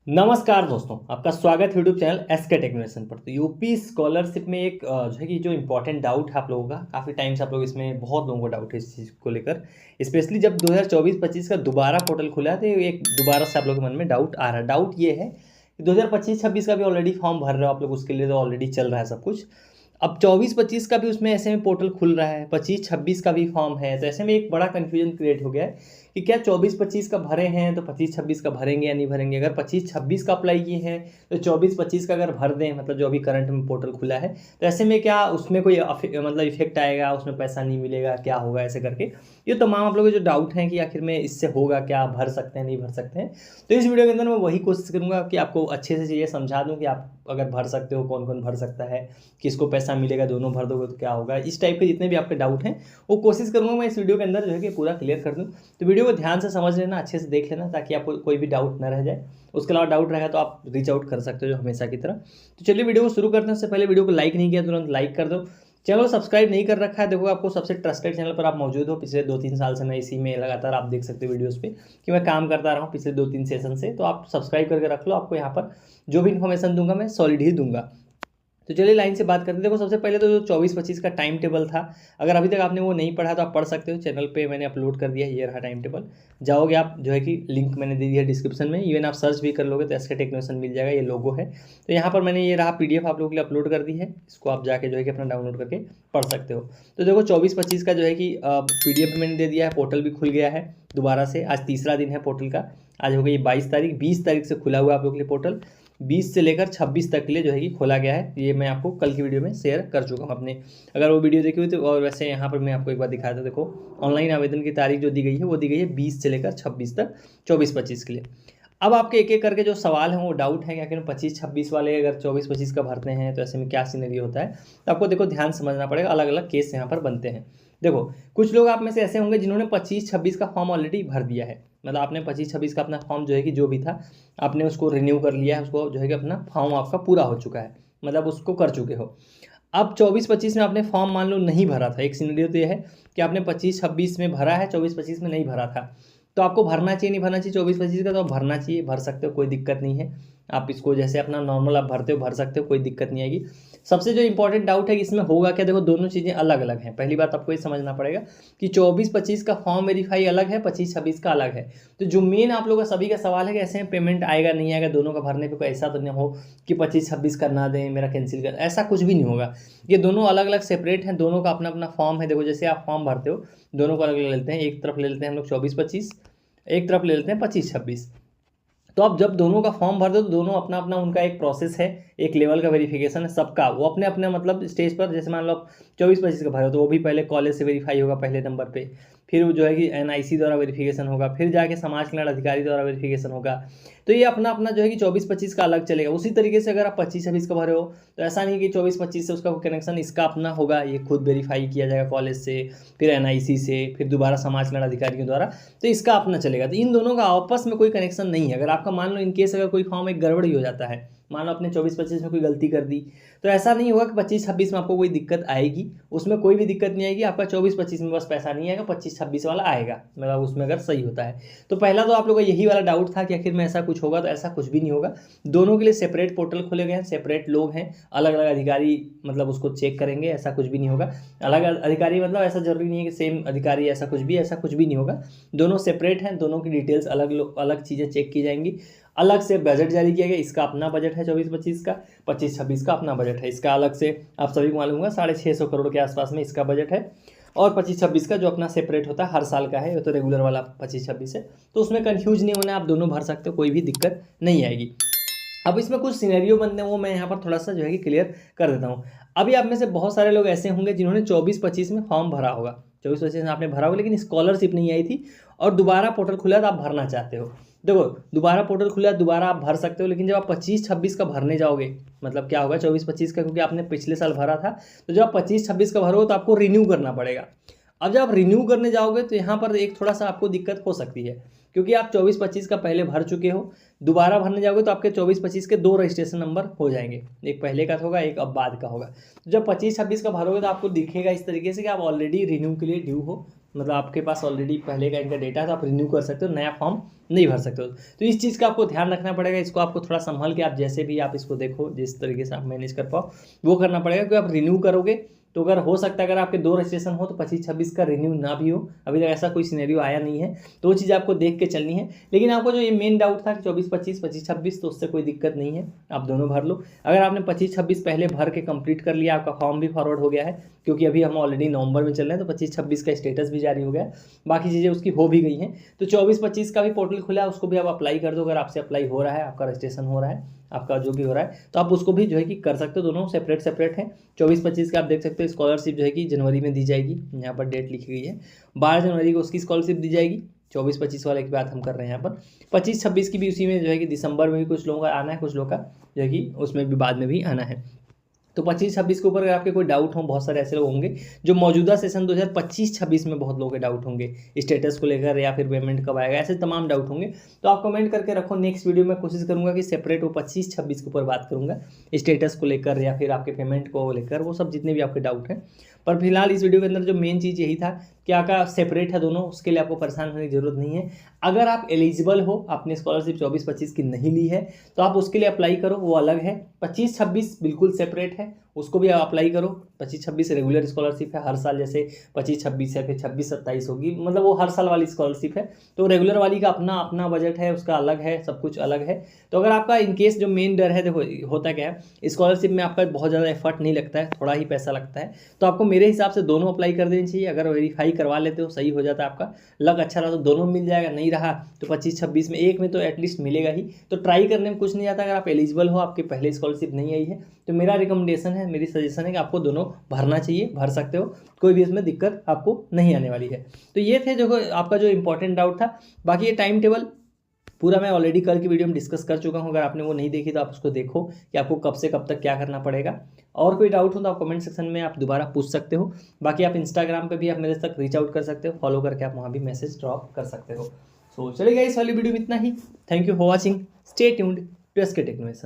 नमस्कार दोस्तों, आपका स्वागत है यूट्यूब चैनल एसके टेक्नोलॉजी पर। तो यूपी स्कॉलरशिप में एक जो है कि जो इंपॉर्टेंट डाउट है आप लोगों का, काफ़ी टाइम से आप लोग इसमें बहुत लोगों को डाउट है इस चीज़ को लेकर। स्पेशली जब 2024-25 का दोबारा पोर्टल खुला है तो एक दोबारा से आप लोगों के मन में डाउट आ रहा है। डाउट ये है कि 2025-26 का भी ऑलरेडी फॉर्म भर रहे हो आप लोग, उसके लिए तो ऑलरेडी चल रहा है सब कुछ। अब 24-25 का भी उसमें ऐसे में पोर्टल खुल रहा है, 25-26 का भी फॉर्म है, तो ऐसे में एक बड़ा कन्फ्यूजन क्रिएट हो गया है कि क्या 24-25 का भरे हैं तो 25-26 का भरेंगे या नहीं भरेंगे। अगर 25-26 का अप्लाई किए हैं तो 24-25 का अगर भर दें, मतलब जो अभी करंट में पोर्टल खुला है, तो ऐसे में क्या उसमें कोई मतलब इफेक्ट आएगा, उसमें पैसा नहीं मिलेगा, क्या होगा, ऐसे करके ये तमाम आप लोगों के जो डाउट हैं कि आखिर में इससे होगा क्या, भर सकते हैं नहीं भर सकते हैं। तो इस वीडियो के अंदर मैं वही कोशिश करूँगा कि आपको अच्छे से चीज़ें समझा दूँ कि आप अगर भर सकते हो, कौन कौन भर सकता है, किसको पैसा मिलेगा, दोनों भर दोगे तो क्या होगा, इस टाइप के जितने भी आपके डाउट हैं वो कोशिश करूँगा मैं इस वीडियो के अंदर जो है कि पूरा क्लियर कर दूँ। तो वीडियो को ध्यान से समझ लेना, अच्छे से देख लेना, ताकि आपको कोई भी डाउट ना रह जाए। उसके अलावा डाउट रहेगा तो आप रीच आउट कर सकते हो जो हमेशा की तरह। तो चलिए वीडियो को शुरू करते हैं। उससे पहले वीडियो को लाइक नहीं किया तुरंत लाइक कर दो। चैनल को सब्सक्राइब नहीं कर रखा है, देखो आपको सबसे ट्रस्टेड चैनल पर आप मौजूद हो। पिछले 2-3 साल से मैं इसी में लगातार आप देख सकते हो वीडियोस पे कि मैं काम करता रहा हूँ पिछले 2-3 सेशन से। तो आप सब्सक्राइब करके रख लो, आपको यहाँ पर जो भी इन्फॉर्मेशन दूंगा मैं सॉलिड ही दूंगा। तो चलिए लाइन से बात करते हैं। देखो सबसे पहले तो जो 24-25 का टाइम टेबल था, अगर अभी तक आपने वो नहीं पढ़ा तो आप पढ़ सकते हो, चैनल पे मैंने अपलोड कर दिया है, ये रहा टाइम टेबल। जाओगे आप जो है कि लिंक मैंने दे दिया है डिस्क्रिप्शन में, इवन आप सर्च भी कर लोगे तो एसके टेक्नोलॉजी मिल जाएगा, ये लोगो है। तो यहाँ पर मैंने ये रहा PDF आप लोगों के लिए अपलोड कर दी है, इसको आप जाके जो है कि अपना डाउनलोड करके पढ़ सकते हो। तो देखो 24-25 का जो है कि PDF मैंने दे दिया है, पोर्टल भी खुल गया है दोबारा से। आज तीसरा दिन है पोर्टल का, आज हो गई 22 तारीख, 20 तारीख से खुला हुआ है आप लोगों के लिए पोर्टल, 20 से लेकर 26 तक के लिए जो है कि खोला गया है। ये मैं आपको कल की वीडियो में शेयर कर चुका हूँ अपने, अगर वो वीडियो देखी हुई तो। और वैसे यहाँ पर मैं आपको एक बार दिखाया था, देखो ऑनलाइन आवेदन की तारीख जो दी गई है वो दी गई है 20 से लेकर 26 तक, 24-25 के लिए। अब आपके एक एक करके जो सवाल हैं वो डाउट है कि आखिर 25-26 वाले अगर 24-25 का भरते हैं तो ऐसे में क्या सीनरी होता है। तो आपको देखो ध्यान समझना पड़ेगा, अलग अलग केस यहाँ पर बनते हैं। देखो कुछ लोग आप में से ऐसे होंगे जिन्होंने 25-26 का फॉर्म ऑलरेडी भर दिया है, मतलब आपने 25-26 का अपना फॉर्म जो है कि जो भी था आपने उसको रिन्यू कर लिया है, उसको जो है कि अपना फॉर्म आपका पूरा हो चुका है, मतलब उसको कर चुके हो। अब 24-25 में आपने फॉर्म मान लो नहीं भरा था, एक सिनेरियो तो ये है कि आपने 25-26 में भरा है, 24-25 में नहीं भरा था, तो आपको भरना चाहिए नहीं भरना चाहिए 24-25 का, तो आप भरना चाहिए, भर सकते हो, कोई दिक्कत नहीं है। आप इसको जैसे अपना नॉर्मल आप भरते हो भर सकते हो, कोई दिक्कत नहीं आएगी। सबसे जो इंपॉर्टेंट डाउट है कि इसमें होगा क्या, देखो दोनों चीज़ें अलग अलग हैं। पहली बात आपको ये समझना पड़ेगा कि 24-25 का फॉर्म वेरीफाई अलग है, 25-26 का अलग है। तो जो मेन आप लोगों का सभी का सवाल है कि ऐसे में पेमेंट आएगा नहीं आएगा दोनों का भरने पे, कोई ऐसा तो नहीं हो कि 25-26 करना दें मेरा कैंसिल कर, ऐसा कुछ भी नहीं होगा। ये दोनों अलग अलग सेपरेट हैं, दोनों का अपना अपना फॉर्म है। देखो जैसे आप फॉर्म भरते हो दोनों को अलग अलग लेते हैं, एक तरफ ले लेते हैं हम लोग 24-25, एक तरफ ले लेते हैं 25-26। तो आप जब दोनों का फॉर्म भर दो तो दोनों अपना अपना उनका एक प्रोसेस है, एक लेवल का वेरिफिकेशन है सबका, वो अपने अपने मतलब स्टेज पर। जैसे मान लो आप 24-25 का भरो तो वो भी पहले कॉलेज से वेरीफाई होगा पहले नंबर पे, फिर वो जो है कि NIC द्वारा वेरिफिकेशन होगा, फिर जाके समाज कल्याण अधिकारी द्वारा वेरिफिकेशन होगा। तो ये अपना अपना जो है कि 24-25 का अलग चलेगा। उसी तरीके से अगर आप 25-26 का भरे हो तो ऐसा नहीं कि 24-25 से उसका कनेक्शन इसका अपना होगा, ये खुद वेरीफाई किया जाएगा कॉलेज से, फिर NIC से, फिर दोबारा समाज कल्याण अधिकारियों द्वारा, तो इसका अपना चलेगा। तो इन दोनों का आपस में कोई कनेक्शन नहीं है। अगर आपका मान लो इनकेस अगर कोई फॉर्म एक गड़बड़ी हो जाता है, मान लो आपने 24-25 में कोई गलती कर दी, तो ऐसा नहीं होगा कि 25-26 में आपको कोई दिक्कत आएगी, उसमें कोई भी दिक्कत नहीं आएगी। आपका 24-25 में बस पैसा नहीं आएगा, 25-26 वाला आएगा, मतलब उसमें अगर सही होता है। तो पहला तो आप लोगों का यही वाला डाउट था कि आखिर में ऐसा कुछ होगा, तो ऐसा कुछ भी नहीं होगा। दोनों के लिए सेपरेट पोर्टल खोले गए हैं, सेपरेट लोग हैं, अलग अलग अधिकारी मतलब उसको चेक करेंगे, ऐसा कुछ भी नहीं होगा। अलग अधिकारी मतलब ऐसा जरूरी नहीं है कि सेम अधिकारी, ऐसा कुछ भी नहीं होगा। दोनों सेपरेट हैं, दोनों की डिटेल्स अलग अलग चीज़ें चेक की जाएंगी। अलग से बजट जारी किया गया, इसका अपना बजट है 24-25 का, 25-26 का अपना बजट है, इसका अलग से आप सभी को मालूम होगा 650 करोड़ के आसपास में इसका बजट है। और 25-26 का जो अपना सेपरेट होता है हर साल का है, ये तो रेगुलर वाला 25-26 है। तो उसमें कंफ्यूज नहीं होना, आप दोनों भर सकते हो, कोई भी दिक्कत नहीं आएगी। अब इसमें कुछ सिनेरियो बनते हैं वो मैं यहाँ पर थोड़ा सा जो है कि क्लियर कर देता हूँ। अभी आप में से बहुत सारे लोग ऐसे होंगे जिन्होंने 24-25 में फॉर्म भरा होगा, 24-25 में आपने भरा होगा लेकिन स्कॉलरशिप नहीं आई थी और दोबारा पोर्टल खुला तो आप भरना चाहते हो। देखो दोबारा पोर्टल खुला दोबारा आप भर सकते हो, लेकिन जब आप 25-26 का भरने जाओगे, मतलब क्या होगा 24-25 का, क्योंकि आपने पिछले साल भरा था, तो जब आप 25-26 का भरोगे तो आपको रिन्यू करना पड़ेगा। अब जब आप रिन्यू करने जाओगे तो यहाँ पर एक थोड़ा सा आपको दिक्कत हो सकती है, क्योंकि आप 24-25 का पहले भर चुके हो, दोबारा भरने जाओगे तो आपके 24-25 के 2 रजिस्ट्रेशन नंबर हो जाएंगे, एक पहले का होगा एक अब बाद का होगा। तो जब 25-26 का भरोगे तो आपको दिखेगा इस तरीके से कि आप ऑलरेडी रिन्यू के लिए ड्यू हो, मतलब आपके पास ऑलरेडी पहले का इनका डेटा है तो आप रिन्यू कर सकते हो, नया फॉर्म नहीं भर सकते हो। तो इस चीज़ का आपको ध्यान रखना पड़ेगा, इसको आपको थोड़ा संभल के आप जैसे भी आप इसको देखो, जिस तरीके से आप मैनेज कर पाओ वो करना पड़ेगा। क्योंकि आप रिन्यू करोगे तो अगर हो सकता है अगर आपके 2 रजिस्ट्रेशन हो तो 25-26 का रिन्यू ना भी हो, अभी तक ऐसा कोई सिनेरियो आया नहीं है, तो वो चीज़ आपको देख के चलनी है। लेकिन आपको जो ये मेन डाउट था कि 24-25, 25-26, तो उससे कोई दिक्कत नहीं है, आप दोनों भर लो। अगर आपने 25-26 पहले भर के कंप्लीट कर लिया, आपका फॉर्म भी फॉरवर्ड हो गया है, क्योंकि अभी हम ऑलरेडी नवंबर में चल रहे हैं, तो 25-26 का स्टेटस भी जारी हो गया, बाकी चीज़ें उसकी हो भी गई हैं, तो 24-25 का भी पोर्टल खुला है, उसको भी आप अप्लाई कर दो। अगर आपसे अप्लाई हो रहा है, आपका रजिस्ट्रेशन हो रहा है, आपका जो भी हो रहा है, तो आप उसको भी जो है कि कर सकते हो, दोनों सेपरेट हैं। 24-25 का आप देख सकते हो स्कॉलरशिप जो है कि जनवरी में दी जाएगी, यहाँ पर डेट लिखी गई है 12 जनवरी को उसकी स्कॉलरशिप दी जाएगी। 24-25 वाले की बात हम कर रहे हैं यहाँ पर। 25-26 की भी उसी में जो है कि दिसंबर में भी कुछ लोगों का आना है, कुछ लोगों का जो है कि उसमें भी बाद में भी आना है। तो 25-26 के ऊपर अगर आपके कोई डाउट हो, बहुत सारे ऐसे लोग होंगे जो मौजूदा सेशन 2025-26 में बहुत लोगों के डाउट होंगे स्टेटस को लेकर, या फिर पेमेंट कब आएगा, ऐसे तमाम डाउट होंगे, तो आप कमेंट करके रखो। नेक्स्ट वीडियो में कोशिश करूंगा कि सेपरेट वो 25-26 के ऊपर बात करूंगा, स्टेटस को लेकर या फिर आपके पेमेंट को लेकर, वो सब जितने भी आपके डाउट हैं। पर फिलहाल इस वीडियो के अंदर जो मेन चीज़ यही था कि आपका सेपरेट है दोनों, उसके लिए आपको परेशान होने की जरूरत नहीं है। अगर आप एलिजिबल हो, आपने स्कॉलरशिप 24-25 की नहीं ली है, तो आप उसके लिए अप्लाई करो, वो अलग है। 25-26 बिल्कुल सेपरेट है, उसको भी आप अप्लाई करो। 25-26 रेगुलर स्कॉलरशिप है, हर साल जैसे 25-26 है, फिर 26-27 होगी, मतलब वो हर साल वाली स्कॉलरशिप है। तो रेगुलर वाली का अपना अपना बजट है, उसका अलग है, सब कुछ अलग है। तो अगर आपका इनकेस जो मेन डर है, देखो होता क्या है, स्कॉलरशिप में आपका बहुत ज़्यादा एफर्ट नहीं लगता है, थोड़ा ही पैसा लगता है, तो आपको मेरे हिसाब से दोनों अप्लाई कर देनी चाहिए। अगर वेरीफाई करवा लेते हो, सही हो जाता है, आपका लक अच्छा रहा तो दोनों मिल जाएगा, नहीं रहा तो 25-26 में एक में तो एटलीस्ट मिलेगा ही। तो ट्राई करने में कुछ नहीं आता। अगर आप एलिजिबल हो, आपके पहले स्कॉलरशिप नहीं आई है, तो मेरा रिकमेंडेशन है, मेरी सजेशन है कि आपको दोनों भरना चाहिए, भर सकते हो, कोई भी इसमें दिक्कत आपको नहीं आने वाली है। तो ये थे जो आपका जो इंपॉर्टेंट डाउट था। बाकी ये टाइम टेबल पूरा मैं ऑलरेडी कल की वीडियो में डिस्कस कर चुका हूँ, अगर आपने वो नहीं देखी तो आप उसको देखो कि आपको कब से कब तक क्या करना पड़ेगा। और कोई डाउट हो तो आप कमेंट सेक्शन में आप दोबारा पूछ सकते हो। बाकी आप इंस्टाग्राम पे भी आप मेरे तक रीच आउट कर सकते हो, फॉलो करके आप वहाँ भी मैसेज ड्रॉप कर सकते हो। सो चलिए गाइस, इस वाली वीडियो में इतना ही। Thank you for watching, stay tuned to SK tech innovation.